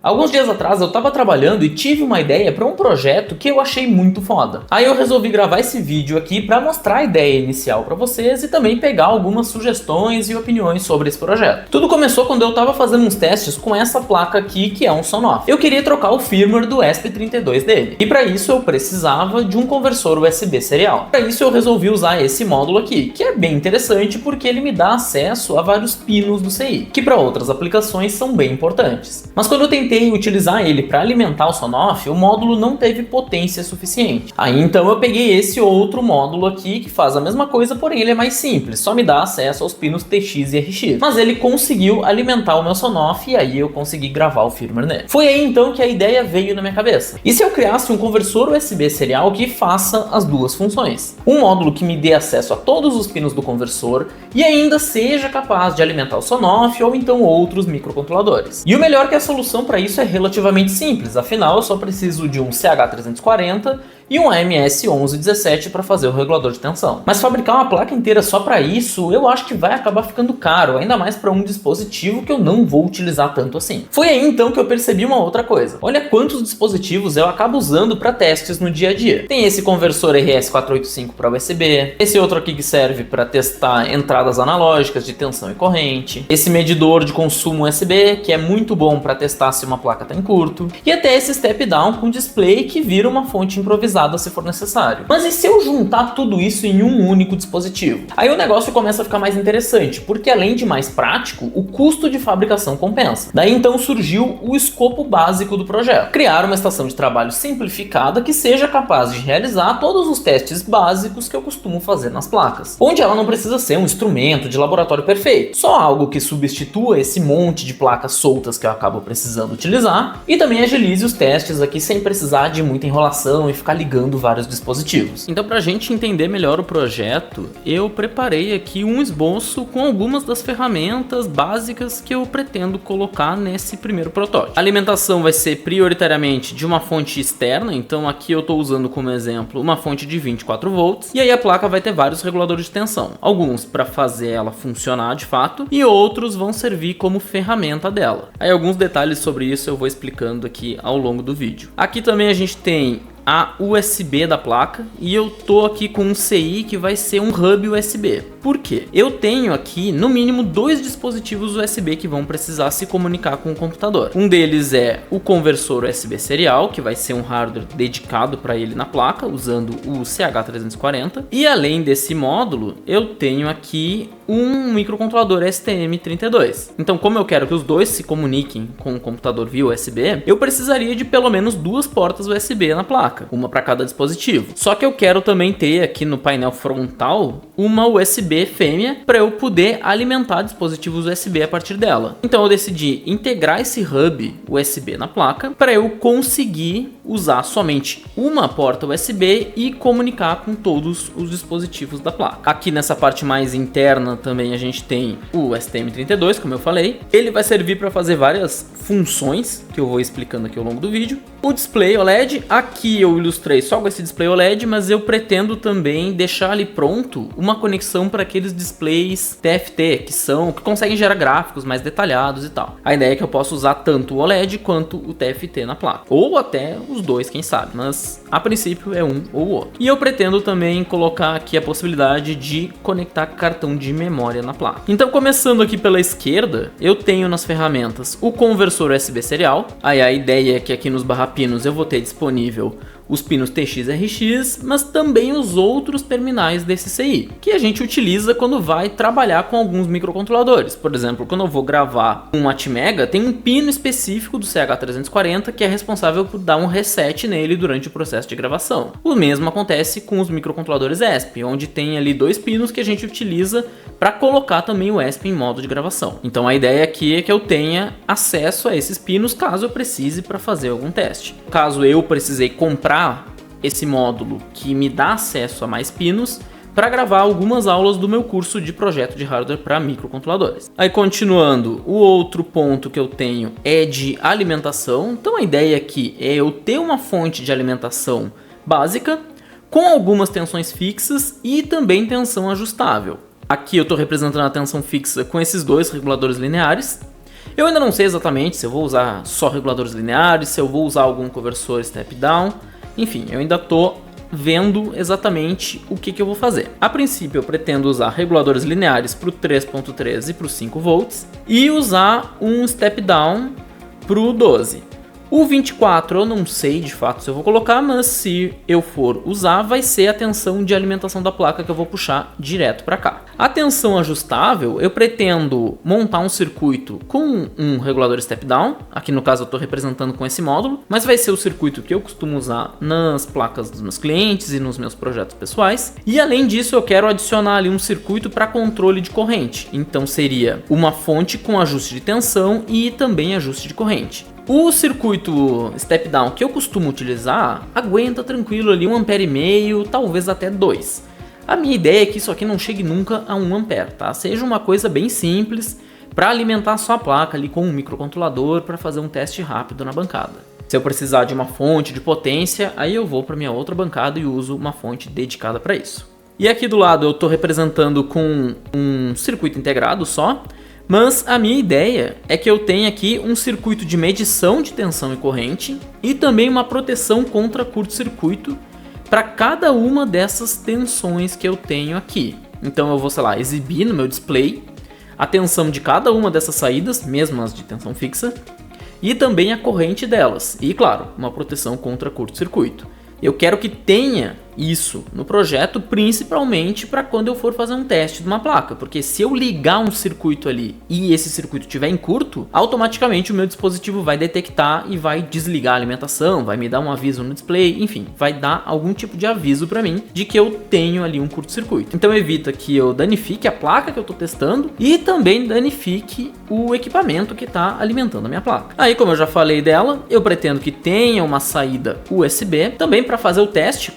Alguns dias atrás eu tava trabalhando e tive uma ideia para um projeto que eu achei muito foda. Aí eu resolvi gravar esse vídeo aqui para mostrar a ideia inicial para vocês e também pegar algumas sugestões e opiniões sobre esse projeto. Tudo começou quando eu tava fazendo uns testes com essa placa aqui que é um Sonoff. Eu queria trocar o firmware do ESP32 dele. E para isso eu precisava de um conversor USB serial. Para isso eu resolvi usar esse módulo aqui, que é bem interessante porque ele me dá acesso a vários pinos do CI, que para outras aplicações são bem importantes. Mas quando eu tentei utilizar ele para alimentar o Sonoff, o módulo não teve potência suficiente. Aí então eu peguei esse outro módulo aqui que faz a mesma coisa, porém ele é mais simples, só me dá acesso aos pinos TX e RX. Mas ele conseguiu alimentar o meu Sonoff e aí eu consegui gravar o firmware nele. Foi aí então que a ideia veio na minha cabeça. E se eu criasse um conversor USB serial que faça as duas funções? Um módulo que me dê acesso a todos os pinos do conversor e ainda seja capaz de alimentar o Sonoff ou então outros microcontroladores. E o melhor é que a solução para isso é relativamente simples, afinal eu só preciso de um CH340 e um AMS1117 para fazer o regulador de tensão. Mas fabricar uma placa inteira só para isso, eu acho que vai acabar ficando caro, ainda mais para um dispositivo que eu não vou utilizar tanto assim. Foi aí então que eu percebi uma outra coisa. Olha quantos dispositivos eu acabo usando para testes no dia a dia. Tem esse conversor RS485 para USB, esse outro aqui que serve para testar entradas analógicas de tensão e corrente, esse medidor de consumo USB, que é muito bom para testar se uma placa está em curto, e até esse step down com display que vira uma fonte improvisada se for necessário. Mas e se eu juntar tudo isso em um único dispositivo? Aí o negócio começa a ficar mais interessante, porque além de mais prático, o custo de fabricação compensa. Daí então surgiu o escopo básico do projeto: criar uma estação de trabalho simplificada que seja capaz de realizar todos os testes básicos que eu costumo fazer nas placas, onde ela não precisa ser um instrumento de laboratório perfeito, só algo que substitua esse monte de placas soltas que eu acabo precisando utilizar e também agilize os testes aqui sem precisar de muita enrolação e ficar ligando vários dispositivos. Então, para a gente entender melhor o projeto, eu preparei aqui um esboço com algumas das ferramentas básicas que eu pretendo colocar nesse primeiro protótipo. A alimentação vai ser prioritariamente de uma fonte externa, então aqui eu estou usando como exemplo uma fonte de 24 volts, e aí a placa vai ter vários reguladores de tensão, alguns para fazer ela funcionar de fato, e outros vão servir como ferramenta dela. Aí alguns detalhes sobre isso eu vou explicando aqui ao longo do vídeo. Aqui também a gente tem a USB da placa e eu tô aqui com um CI que vai ser um hub USB. Por quê? Eu tenho aqui no mínimo dois dispositivos USB que vão precisar se comunicar com o computador. Um deles é o conversor USB serial, que vai ser um hardware dedicado para ele na placa, usando o CH340. E além desse módulo, eu tenho aqui um microcontrolador STM32. Então, como eu quero que os dois se comuniquem com o computador via USB, eu precisaria de pelo menos duas portas USB na placa, uma para cada dispositivo. Só que eu quero também ter aqui no painel frontal uma USB fêmea para eu poder alimentar dispositivos USB a partir dela. Então eu decidi integrar esse hub USB na placa para eu conseguir usar somente uma porta USB e comunicar com todos os dispositivos da placa. Aqui nessa parte mais interna também a gente tem o STM32, como eu falei. Ele vai servir para fazer várias funções que eu vou explicando aqui ao longo do vídeo. O display OLED, aqui eu ilustrei só com esse display OLED, mas eu pretendo também deixar ali pronto uma conexão para aqueles displays TFT, que conseguem gerar gráficos mais detalhados e tal. A ideia é que eu possa usar tanto o OLED quanto o TFT na placa, ou até os dois, quem sabe, mas a princípio é um ou o outro. E eu pretendo também colocar aqui a possibilidade de conectar cartão de memória na placa. Então, começando aqui pela esquerda, eu tenho nas ferramentas o conversor USB serial. Aí a ideia é que aqui nos barrapinos eu vou ter disponível os pinos TX e RX, mas também os outros terminais desse CI, que a gente utiliza quando vai trabalhar com alguns microcontroladores. Por exemplo, quando eu vou gravar um Atmega, tem um pino específico do CH340 que é responsável por dar um reset nele durante o processo de gravação. O mesmo acontece com os microcontroladores ESP, onde tem ali dois pinos que a gente utiliza para colocar também o ESP em modo de gravação. Então a ideia aqui é que eu tenha acesso a esses pinos caso eu precise para fazer algum teste. Caso eu precisei comprar esse módulo que me dá acesso a mais pinos para gravar algumas aulas do meu curso de projeto de hardware para microcontroladores. Aí continuando, o outro ponto que eu tenho é de alimentação. Então a ideia aqui é eu ter uma fonte de alimentação básica com algumas tensões fixas e também tensão ajustável. Aqui eu estou representando a tensão fixa com esses dois reguladores lineares. Eu ainda não sei exatamente se eu vou usar só reguladores lineares, se eu vou usar algum conversor step down, enfim, eu ainda estou vendo exatamente o que eu vou fazer. A princípio eu pretendo usar reguladores lineares para o 3.3 e para o 5 volts e usar um step down para o 12. O 24 eu não sei de fato se eu vou colocar, mas se eu for usar, vai ser a tensão de alimentação da placa que eu vou puxar direto para cá. A tensão ajustável, eu pretendo montar um circuito com um regulador step down, aqui no caso eu estou representando com esse módulo, mas vai ser o circuito que eu costumo usar nas placas dos meus clientes e nos meus projetos pessoais. E além disso eu quero adicionar ali um circuito para controle de corrente, então seria uma fonte com ajuste de tensão e também ajuste de corrente. O circuito step down que eu costumo utilizar aguenta tranquilo ali 1,5 A, talvez até 2. A minha ideia é que isso aqui não chegue nunca a 1 A, tá? Seja uma coisa bem simples para alimentar só a placa ali com um microcontrolador para fazer um teste rápido na bancada. Se eu precisar de uma fonte de potência, aí eu vou para minha outra bancada e uso uma fonte dedicada para isso. E aqui do lado eu estou representando com um circuito integrado só. Mas a minha ideia é que eu tenha aqui um circuito de medição de tensão e corrente e também uma proteção contra curto-circuito para cada uma dessas tensões que eu tenho aqui. Então eu vou, sei lá, exibir no meu display a tensão de cada uma dessas saídas, mesmo as de tensão fixa, e também a corrente delas. E claro, uma proteção contra curto-circuito. Eu quero que tenha isso no projeto, principalmente para quando eu for fazer um teste de uma placa, porque se eu ligar um circuito ali e esse circuito estiver em curto, automaticamente o meu dispositivo vai detectar e vai desligar a alimentação, vai me dar um aviso no display, enfim, vai dar algum tipo de aviso para mim de que eu tenho ali um curto-circuito. Então evita que eu danifique a placa que eu estou testando e também danifique o equipamento que está alimentando a minha placa. Aí, como eu já falei dela, eu pretendo que tenha uma saída USB também para fazer o teste.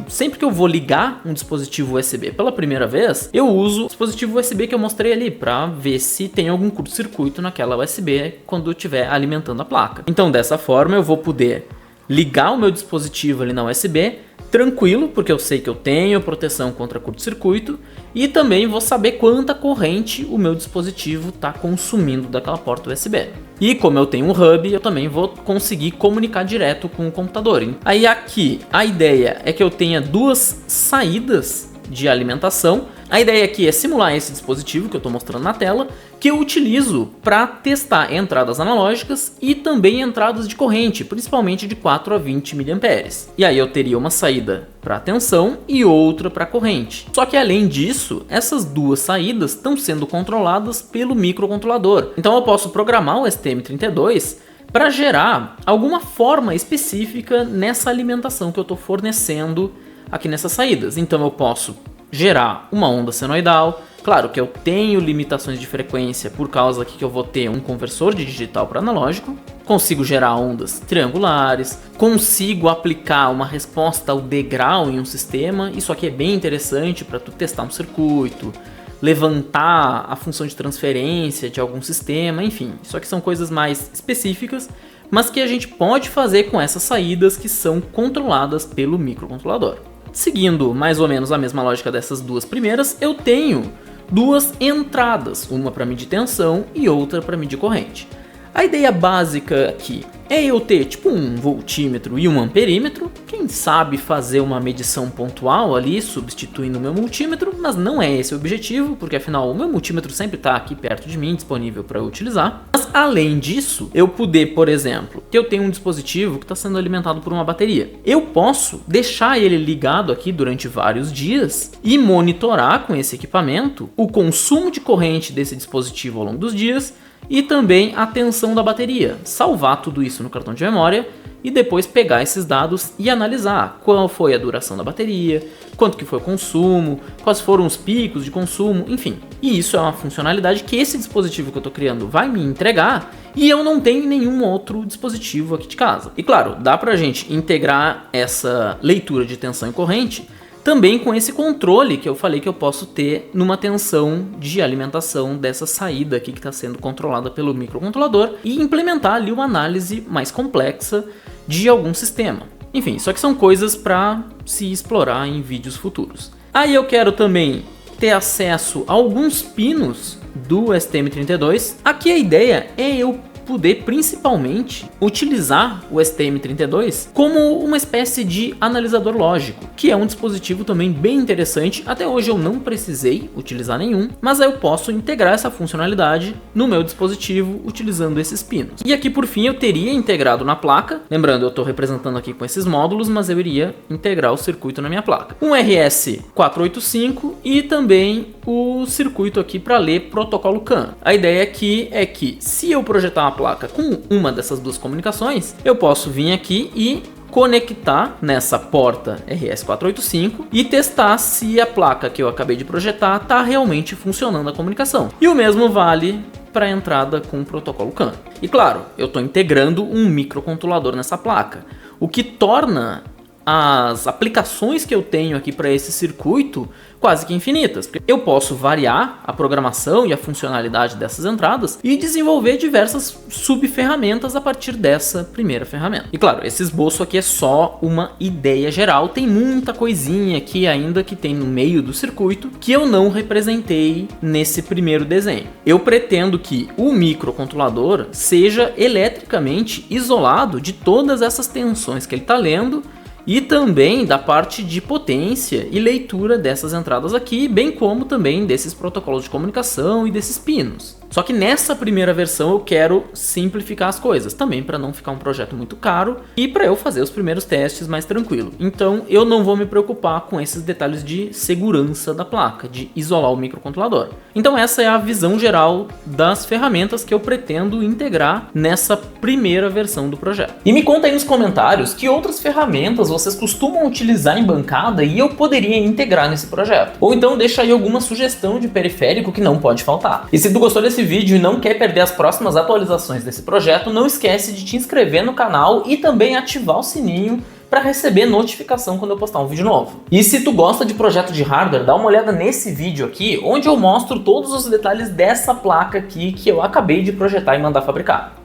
Sempre que eu vou ligar um dispositivo USB pela primeira vez, eu uso o dispositivo USB que eu mostrei ali para ver se tem algum curto-circuito naquela USB quando eu estiver alimentando a placa. Então dessa forma eu vou poder ligar o meu dispositivo ali na USB tranquilo, porque eu sei que eu tenho proteção contra curto-circuito e também vou saber quanta corrente o meu dispositivo está consumindo daquela porta USB. E como eu tenho um hub, eu também vou conseguir comunicar direto com o computador. Aí aqui a ideia é que eu tenha duas saídas de alimentação. A ideia aqui é simular esse dispositivo que eu estou mostrando na tela, que eu utilizo para testar entradas analógicas e também entradas de corrente, principalmente de 4 a 20 mA. E aí eu teria uma saída para tensão e outra para corrente. Só que além disso, essas duas saídas estão sendo controladas pelo microcontrolador. Então eu posso programar o STM32 para gerar alguma forma específica nessa alimentação que eu estou fornecendo aqui nessas saídas. Então eu posso gerar uma onda senoidal. Claro que eu tenho limitações de frequência por causa que eu vou ter um conversor de digital para analógico. Consigo gerar ondas triangulares, consigo aplicar uma resposta ao degrau em um sistema. Isso aqui é bem interessante para tu testar um circuito, levantar a função de transferência de algum sistema, enfim. Isso aqui são coisas mais específicas, mas que a gente pode fazer com essas saídas que são controladas pelo microcontrolador. Seguindo mais ou menos a mesma lógica dessas duas primeiras, eu tenho duas entradas, uma para medir tensão e outra para medir corrente. A ideia básica aqui é eu ter tipo um voltímetro e um amperímetro, quem sabe fazer uma medição pontual ali substituindo o meu multímetro, mas não é esse o objetivo, porque afinal o meu multímetro sempre está aqui perto de mim, disponível para eu utilizar. Mas além disso, eu poder, por exemplo, que eu tenho um dispositivo que está sendo alimentado por uma bateria. Eu posso deixar ele ligado aqui durante vários dias e monitorar com esse equipamento o consumo de corrente desse dispositivo ao longo dos dias e também a tensão da bateria, salvar tudo isso no cartão de memória e depois pegar esses dados e analisar qual foi a duração da bateria, quanto que foi o consumo, quais foram os picos de consumo, enfim. E isso é uma funcionalidade que esse dispositivo que eu estou criando vai me entregar e eu não tenho nenhum outro dispositivo aqui de casa. E claro, dá pra gente integrar essa leitura de tensão e corrente também com esse controle que eu falei que eu posso ter numa tensão de alimentação dessa saída aqui que está sendo controlada pelo microcontrolador e implementar ali uma análise mais complexa de algum sistema. Enfim, isso aqui são coisas para se explorar em vídeos futuros. Aí eu quero também ter acesso a alguns pinos do STM32. Aqui a ideia é eu poder principalmente utilizar o STM32 como uma espécie de analisador lógico, que é um dispositivo também bem interessante. Até hoje eu não precisei utilizar nenhum, mas aí eu posso integrar essa funcionalidade no meu dispositivo utilizando esses pinos. E aqui por fim eu teria integrado na placa, lembrando eu estou representando aqui com esses módulos, mas eu iria integrar o circuito na minha placa. Um RS485 e também o circuito aqui para ler protocolo CAN. A ideia aqui é que se eu projetar uma placa com uma dessas duas comunicações, eu posso vir aqui e conectar nessa porta RS485 e testar se a placa que eu acabei de projetar está realmente funcionando a comunicação. E o mesmo vale para a entrada com o protocolo CAN. E claro, eu estou integrando um microcontrolador nessa placa, o que torna as aplicações que eu tenho aqui para esse circuito quase que infinitas. Eu posso variar a programação e a funcionalidade dessas entradas e desenvolver diversas subferramentas a partir dessa primeira ferramenta. E claro, esse esboço aqui é só uma ideia geral, tem muita coisinha aqui ainda que tem no meio do circuito que eu não representei nesse primeiro desenho. Eu pretendo que o microcontrolador seja eletricamente isolado de todas essas tensões que ele está lendo e também da parte de potência e leitura dessas entradas aqui, bem como também desses protocolos de comunicação e desses pinos. Só que nessa primeira versão eu quero simplificar as coisas, também para não ficar um projeto muito caro e para eu fazer os primeiros testes mais tranquilo. Então eu não vou me preocupar com esses detalhes de segurança da placa, de isolar o microcontrolador. Então essa é a visão geral das ferramentas que eu pretendo integrar nessa primeira versão do projeto. E me conta aí nos comentários que outras ferramentas vocês costumam utilizar em bancada e eu poderia integrar nesse projeto. Ou então deixa aí alguma sugestão de periférico que não pode faltar. E se tu gostou desse vídeo e não quer perder as próximas atualizações desse projeto, não esquece de te inscrever no canal e também ativar o sininho para receber notificação quando eu postar um vídeo novo. E se tu gosta de projeto de hardware, dá uma olhada nesse vídeo aqui, onde eu mostro todos os detalhes dessa placa aqui que eu acabei de projetar e mandar fabricar.